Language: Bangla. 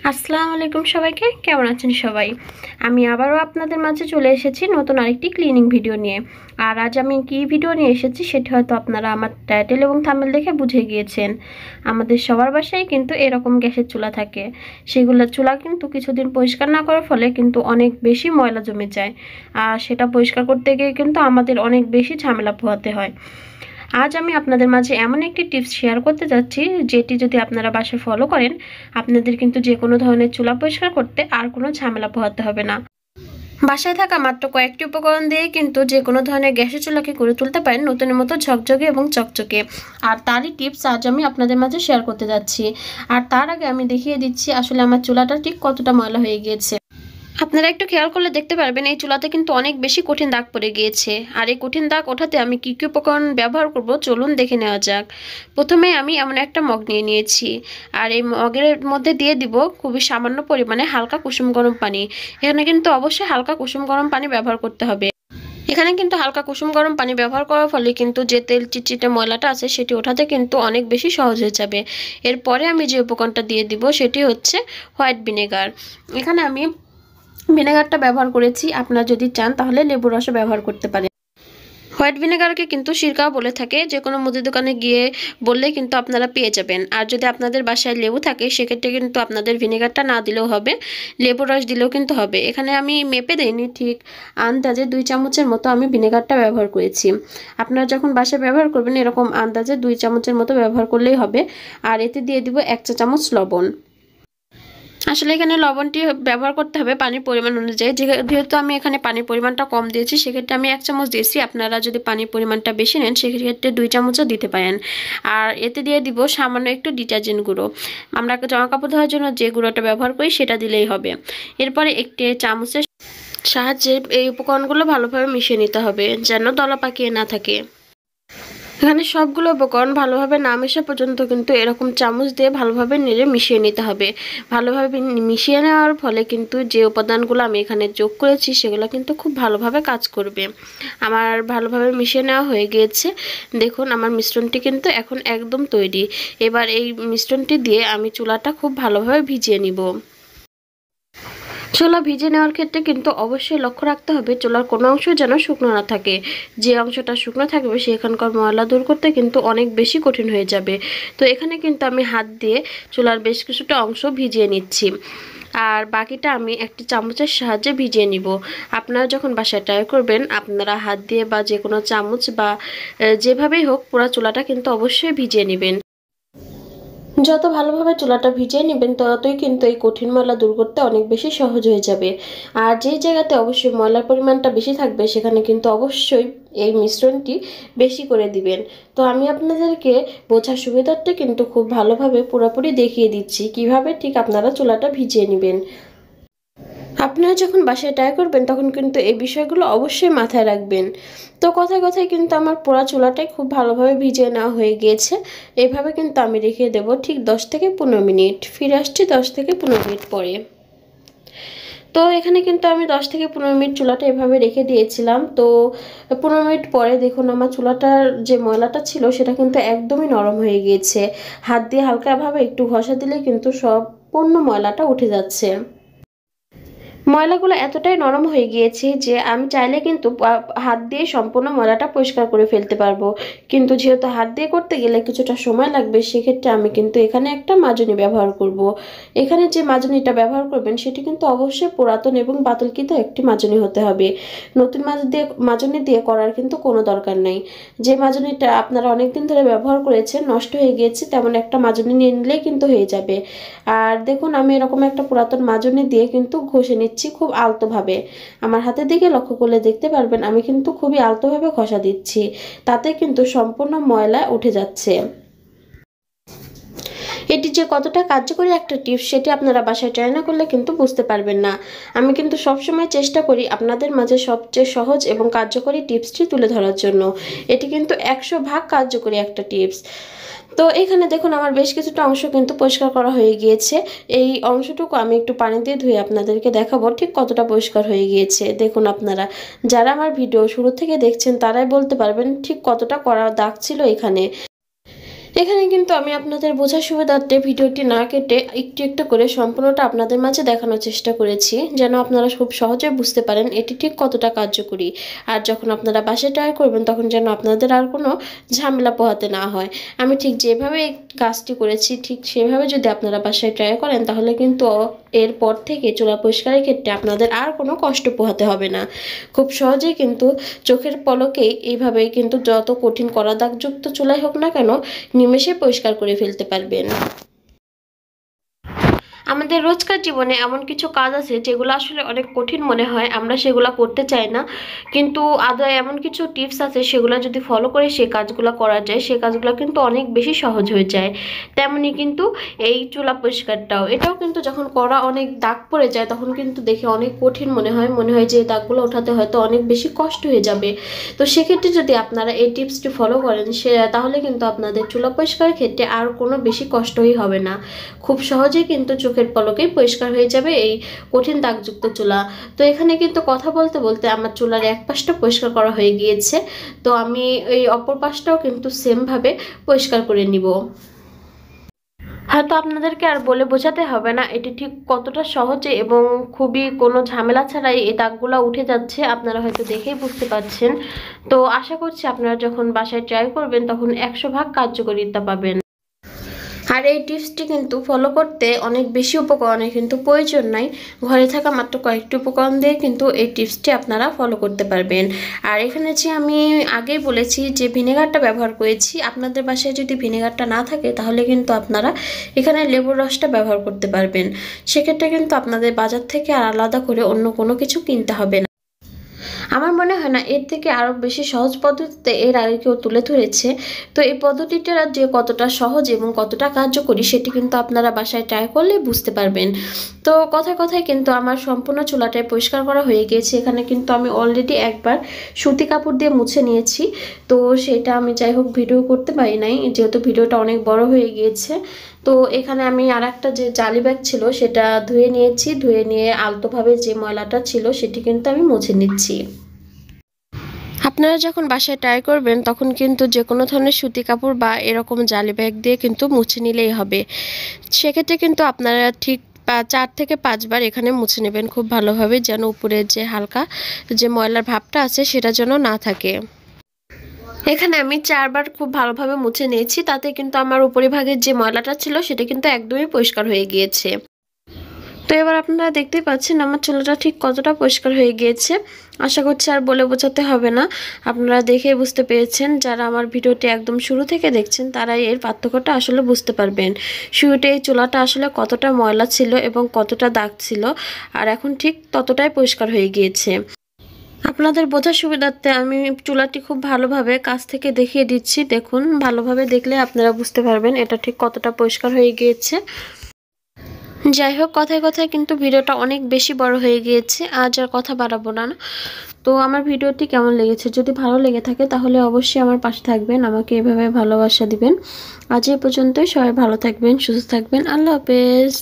আসসালামু আলাইকুম সবাইকে, কেমন আছেন সবাই? আমি আবারও আপনাদের মাঝে চলে এসেছি নতুন আরেকটি ক্লিনিং ভিডিও নিয়ে। আর আজ আমি কি ভিডিও নিয়ে এসেছি সেটা হয়তো আপনারা আমার টাইটেল এবং থাম্বনেল দেখে বুঝে গিয়েছেন। আমাদের সবার বাসায় কিন্তু এরকম গ্যাসের চুলা থাকে। সেগুলো চুলা কিন্তু কিছুদিন পরিষ্কার না করার ফলে কিন্তু অনেক বেশি ময়লা জমে যায়। আর সেটা পরিষ্কার করতে গিয়ে কিন্তু আমাদের অনেক বেশি ঝামেলা পোহাতে হয়। আজ আমি আপনাদের মাঝে এমন একটি টিপস শেয়ার করতে যাচ্ছি, যেটি যদি আপনারা বাসায় ফলো করেন, আপনাদের কিন্তু যে কোনো ধরনের চুলা পরিষ্কার করতে আর কোনো ঝামেলা পোহাতে হবে না। বাসায় থাকা মাত্র কয়েকটি উপকরণ দিয়ে কিন্তু যে কোনো ধরনের গ্যাসের চুলাকে করে তুলতে পারেন নতুনের মতো ঝকঝকে এবং চকচকে। আর তারই টিপস আজ আমি আপনাদের মাঝে শেয়ার করতে যাচ্ছি। আর তার আগে আমি দেখিয়ে দিচ্ছি আসলে আমার চুলাটা ঠিক কতটা ময়লা হয়ে গিয়েছে। আপনারা একটু খেয়াল করলে দেখতে পারবেন এই চুলাতে কিন্তু অনেক বেশি কঠিন দাগ পড়ে গিয়েছে। আর এই কঠিন দাগ ওঠাতে আমি কী কী উপকরণ ব্যবহার করব চলুন দেখে নেওয়া যাক। প্রথমে আমি এমন একটা মগ নিয়ে নিয়েছি। আর এই মগের মধ্যে দিয়ে দিব খুবই সামান্য পরিমাণে হালকা কুসুম গরম পানি। এখানে কিন্তু অবশ্যই হালকা কুসুম গরম পানি ব্যবহার করতে হবে। এখানে কিন্তু হালকা কুসুম গরম পানি ব্যবহার করার ফলে কিন্তু যে তেল চিটচিটে ময়লাটা আছে সেটি ওঠাতে কিন্তু অনেক বেশি সহজ হয়ে যাবে। এরপরে আমি যে উপকরণটা দিয়ে দিব সেটি হচ্ছে হোয়াইট ভিনেগার। এখানে আমি ভিনেগারটা ব্যবহার করেছি, আপনারা যদি চান তাহলে লেবুর রসও ব্যবহার করতে পারেন। হোয়াইট ভিনেগারকে কিন্তু সিরকাও বলে থাকে, যে কোনো মুদি দোকানে গিয়ে বললে কিন্তু আপনারা পেয়ে যাবেন। আর যদি আপনাদের বাসায় লেবু থাকে সেক্ষেত্রে কিন্তু আপনাদের ভিনেগারটা না দিলেও হবে, লেবুর রস দিলেও কিন্তু হবে। এখানে আমি মেপে দিইনি, ঠিক আন্দাজে 2 চামচের মতো আমি ভিনেগারটা ব্যবহার করেছি। আপনারা যখন বাসায় ব্যবহার করবেন এরকম আন্দাজে 2 চামচের মতো ব্যবহার করলেই হবে। আর এতে দিয়ে দিব 1 চা চামচ লবণ। আসলে এখানে লবণটি ব্যবহার করতে হবে পানির পরিমাণ অনুযায়ী। যেহেতু আমি এখানে পানির পরিমাণটা কম দিয়েছি সেক্ষেত্রে আমি 1 চামচ দিয়েছি। আপনারা যদি পানির পরিমাণটা বেশি নেন সেক্ষেত্রে 2 চামচও দিতে পারেন। আর এতে দিয়ে দিব সামান্য একটু ডিটারজেন্ট গুঁড়ো। আমরা জামা কাপড় ধোয়ার জন্য যে গুঁড়োটা ব্যবহার করি সেটা দিলেই হবে। এরপরে একটি চামচের সাহায্যে এই উপকরণগুলো ভালোভাবে মিশিয়ে নিতে হবে যেন দলা পাকিয়ে না থাকে। এখানে সবগুলো উপকরণ ভালোভাবে না মেশা পর্যন্ত কিন্তু এরকম চামচ দিয়ে ভালোভাবে নেড়ে মিশিয়ে নিতে হবে। ভালোভাবে মিশিয়ে নেওয়ার ফলে কিন্তু যে উপাদানগুলো আমি এখানে যোগ করেছি সেগুলো কিন্তু খুব ভালোভাবে কাজ করবে। আমার ভালোভাবে মিশিয়ে নেওয়া হয়ে গিয়েছে। দেখুন আমার মিশ্রণটি কিন্তু এখন একদম তৈরি। এবার এই মিশ্রণটি দিয়ে আমি চুলাটা খুব ভালোভাবে ভিজিয়ে নিব। ছোলা ভিজে নেওয়ার ক্ষেত্রে কিন্তু অবশ্যই লক্ষ্য রাখতে হবে চুলার কোনো অংশ যেন শুকনো না থাকে। যে অংশটা শুকনো থাকবে সেখানকার ময়লা দূর করতে কিন্তু অনেক বেশি কঠিন হয়ে যাবে। তো এখানে কিন্তু আমি হাত দিয়ে চুলার বেশ কিছুটা অংশ ভিজিয়ে নিচ্ছি। আর বাকিটা আমি একটি চামচের সাহায্যে ভিজিয়ে নিব। আপনারা যখন বাসায় ট্রাই করবেন আপনারা হাত দিয়ে বা যে কোনো চামচ বা যেভাবেই হোক পুরো চুলাটা কিন্তু অবশ্যই ভিজিয়ে নেবেন। যত ভালোভাবে চুলাটা ভিজিয়ে নেবেন ততই কিন্তু এই কঠিন ময়লা দূর করতে অনেক বেশি সহজ হয়ে যাবে। আর যেই জায়গাতে অবশ্যই ময়লার পরিমাণটা বেশি থাকবে সেখানে কিন্তু অবশ্যই এই মিশ্রণটি বেশি করে দিবেন। তো আমি আপনাদেরকে বোঝার সুবিধার্থে কিন্তু খুব ভালোভাবে পুরোপুরি দেখিয়ে দিচ্ছি কিভাবে ঠিক আপনারা চুলাটা ভিজিয়ে নেবেন। আপনারা যখন বাসায় ট্রাই করবেন তখন কিন্তু এই বিষয়গুলো অবশ্যই মাথায় রাখবেন। তো কথায় কথায় কিন্তু আমার পোড়া চুলাটাই খুব ভালোভাবে ভিজিয়ে নেওয়া হয়ে গিয়েছে। এইভাবে কিন্তু আমি রেখে দেব ঠিক 10 থেকে 15 মিনিট। ফিরে আসছি 10 থেকে 15 মিনিট পরে। তো এখানে কিন্তু আমি 10 থেকে 15 মিনিট চুলাটা এভাবে রেখে দিয়েছিলাম। তো 15 মিনিট পরে দেখুন আমার চুলাটার যে ময়লাটা ছিল সেটা কিন্তু একদমই নরম হয়ে গিয়েছে। হাত দিয়ে হালকাভাবে একটু ঘষা দিলে কিন্তু সম্পূর্ণ ময়লাটা উঠে যাচ্ছে। ময়লাগুলো এতটাই নরম হয়ে গিয়েছে যে আমি চাইলে কিন্তু হাত দিয়ে সম্পূর্ণ ময়লাটা পরিষ্কার করে ফেলতে পারবো। কিন্তু যেহেতু হাত দিয়ে করতে গেলে কিছুটা সময় লাগবে সেক্ষেত্রে আমি কিন্তু এখানে একটা মাজনি ব্যবহার করব। এখানে যে মাজনিটা ব্যবহার করবেন সেটি কিন্তু অবশ্যই পুরাতন এবং বাতুলকৃত একটি মাজনি হতে হবে। নতুন মাজনি দিয়ে করার কিন্তু কোনো দরকার নাই। যে মাজনিটা আপনারা অনেকদিন ধরে ব্যবহার করেছেন নষ্ট হয়ে গিয়েছে তেমন একটা মাজনি নিয়ে নিলেই কিন্তু হয়ে যাবে। আর দেখুন আমি এরকম একটা পুরাতন মাজনি দিয়ে কিন্তু ঘষে নিচ্ছি খুব আলতোভাবে। আমার হাতের দিকে লক্ষ্য করলে দেখতে পারবেন আমি কিন্তু খুবই আলতোভাবে ঘষা দিচ্ছি। তাতে কিন্তু সম্পূর্ণ ময়লা উঠে যাচ্ছে। এটি যে কতটা কার্যকরী একটা টিপস সেটি আপনারা বাসায় ট্রাই না করলে কিন্তু বুঝতে পারবেন না। আমি কিন্তু সবসময় চেষ্টা করি আপনাদের মাঝে সবচেয়ে সহজ এবং কার্যকরী টিপসটি তুলে ধরার জন্য। এটি কিন্তু 100 ভাগ কার্যকরী একটা টিপস। তো এখানে দেখুন আমার বেশ কিছুটা অংশ কিন্তু পরিষ্কার করা হয়ে গিয়েছে। এই অংশটুকু আমি একটু পানি দিয়ে ধুয়ে আপনাদেরকে দেখাবো ঠিক কতটা পরিষ্কার হয়ে গিয়েছে। দেখুন আপনারা যারা আমার ভিডিও শুরু থেকে দেখছেন তারাই বলতে পারবেন ঠিক কতটা কড়া দাগ ছিল এখানে। এখানে কিন্তু আমি আপনাদের বোঝার সুবিধার্থে ভিডিওটি না কেটে একটু একটু করে সম্পূর্ণটা আপনাদের মাঝে দেখানোর চেষ্টা করেছি, যেন আপনারা খুব সহজে বুঝতে পারেন এটি ঠিক কতটা কার্যকরী। আর যখন আপনারা বাসায় ট্রাই করবেন তখন যেন আপনাদের আর কোনো ঝামেলা পোহাতে না হয়। আমি ঠিক যেভাবে এই কাজটি করেছি ঠিক সেভাবে যদি আপনারা বাসায় ট্রাই করেন তাহলে কিন্তু এরপর থেকে চুলা পরিষ্কারের ক্ষেত্রে আপনাদের আর কোনো কষ্ট পোহাতে হবে না। খুব সহজেই কিন্তু চোখের পলকেই এইভাবেই কিন্তু যত কঠিন কড়া দাগযুক্ত চুলাই হোক না কেন নিমেষে পরিষ্কার করে ফেলতে পারবেন। আমাদের রোজকার জীবনে এমন কিছু কাজ আছে যেগুলো আসলে অনেক কঠিন মনে হয়, আমরা সেগুলো করতে চাই না, কিন্তু আদৌ এমন কিছু টিপস আছে সেগুলো যদি ফলো করে সেই কাজগুলো করা যায় সেই কাজগুলো কিন্তু অনেক বেশি সহজ হয়ে যায়। তেমনি কিন্তু এই চুলা পরিষ্কারটাও, এটাও কিন্তু যখন করা অনেক দাগ পড়ে যায় তখন কিন্তু দেখে অনেক কঠিন মনে হয় যে এই দাগগুলো ওঠাতে হয়তো অনেক বেশি কষ্ট হয়ে যাবে। তো সেক্ষেত্রে যদি আপনারা এই টিপসটি ফলো করেন তাহলে কিন্তু আপনাদের চুলা পরিষ্কারের ক্ষেত্রে আর কোনো বেশি কষ্টই হবে না। খুব সহজেই কিন্তু চোখের পলকেই পরিষ্কার হয়ে যাবে এই কঠিন দাগযুক্ত চুলা। তো এখানে কিন্তু কথা বলতে বলতে আমার চুলার এক পাশটা পরিষ্কার করা হয়ে গিয়েছে, তো আমি এই অপর পাশটাও কিন্তু সেমভাবে পরিষ্কার করে নিব। হয়তো আপনাদেরকে আর বলে বোঝাতে হবে না এটি ঠিক কতটা সহজে এবং খুবই কোনো ঝামেলা ছাড়াই এই দাগগুলো উঠে যাচ্ছে, আপনারা হয়তো দেখেই বুঝতে পারছেন। তো আশা করছি আপনারা যখন বাসায় ট্রাই করবেন তখন 100 ভাগ কার্যকারিতা পাবেন। আর এই টিপসটি কিন্তু ফলো করতে অনেক বেশি উপকরণের কিন্তু প্রয়োজন নাই, ঘরে থাকা মাত্র কয়েকটি উপকরণ দিয়ে কিন্তু এই টিপসটি আপনারা ফলো করতে পারবেন। আর এখানে যে আমি আগেই বলেছি যে ভিনেগারটা ব্যবহার করেছি, আপনাদের বাসায় যদি ভিনেগারটা না থাকে তাহলে কিন্তু আপনারা এখানে লেবুর রসটা ব্যবহার করতে পারবেন। সেক্ষেত্রে কিন্তু আপনাদের বাজার থেকে আর আলাদা করে অন্য কোনো কিছু কিনতে হবে না। আমার মনে হয় না এর থেকে আরও বেশি সহজ পদ্ধতিতে এর আগে কেউ তুলে ধরেছে। তো এই পদ্ধতিটা যে কতটা সহজ এবং কতটা কার্যকরী সেটি কিন্তু আপনারা বাসায় ট্রাই করলে বুঝতে পারবেন। তো কথায় কথায় কিন্তু আমার সম্পূর্ণ চুলাটাই পরিষ্কার করা হয়ে গিয়েছে। এখানে কিন্তু আমি অলরেডি একবার সুতি কাপড় দিয়ে মুছে নিয়েছি। তো সেটা আমি যাই হোক ভিডিও করতে পারি নাই যেহেতু ভিডিওটা অনেক বড় হয়ে গিয়েছে। তো এখানে আমি আর একটা যে জালি ব্যাগ ছিল সেটা ধুয়ে নিয়েছি, ধুয়ে নিয়ে আলতোভাবে যে ময়লাটা ছিল সেটি কিন্তু আমি মুছে নিচ্ছি। আপনারা যখন বাসায় ট্রাই করবেন তখন কিন্তু যে কোনো ধরনের সুতি কাপড় বা এরকম জালি ব্যাগ দিয়ে কিন্তু মুছে নিলেই হবে। সেক্ষেত্রে কিন্তু আপনারা ঠিক 4 থেকে 5 বার এখানে মুছে নেবেন খুব ভালোভাবে, যেন উপরের যে হালকা যে ময়লার ভাবটা আছে সেটা যেন না থাকে। এখানে আমি 4 বার খুব ভালোভাবে মুছে নিয়েছি, তাতে কিন্তু আমার উপরিভাগের যে ময়লাটা ছিল সেটা কিন্তু একদমই পরিষ্কার হয়ে গিয়েছে। তো এবার আপনারা দেখতেই পাচ্ছেন আমার চুলাটা ঠিক কতটা পরিষ্কার হয়ে গিয়েছে। আশা করছি আর বলে বোঝাতে হবে না, আপনারা দেখে বুঝতে পেরেছেন। যারা আমার ভিডিওটি একদম শুরু থেকে দেখছেন তারাই এর পার্থক্যটা আসলে বুঝতে পারবেন। শুরুতে এই চুলাটা আসলে কতটা ময়লা ছিল এবং কতটা দাগ ছিল, আর এখন ঠিক ততটাই পরিষ্কার হয়ে গিয়েছে। আপনাদের বোঝার সুবিধার্থে আমি চুলাটি খুব ভালোভাবে কাছ থেকে দেখিয়ে দিচ্ছি, দেখুন ভালোভাবে দেখলে আপনারা বুঝতে পারবেন এটা ঠিক কতটা পরিষ্কার হয়ে গিয়েছে। যাই হোক, কথায় কথায় কিন্তু ভিডিওটা অনেক বেশি বড় হয়ে গিয়েছে, আজ আর কথা বাড়াবো না। তো আমার ভিডিওটি কেমন লেগেছে, যদি ভালো লেগে থাকে তাহলে অবশ্যই আমার পাশে থাকবেন, আমাকে এভাবে ভালোবাসা দিবেন। আজ এই পর্যন্তই, সবাই ভালো থাকবেন, সুস্থ থাকবেন, আল্লাহ হাফেজ।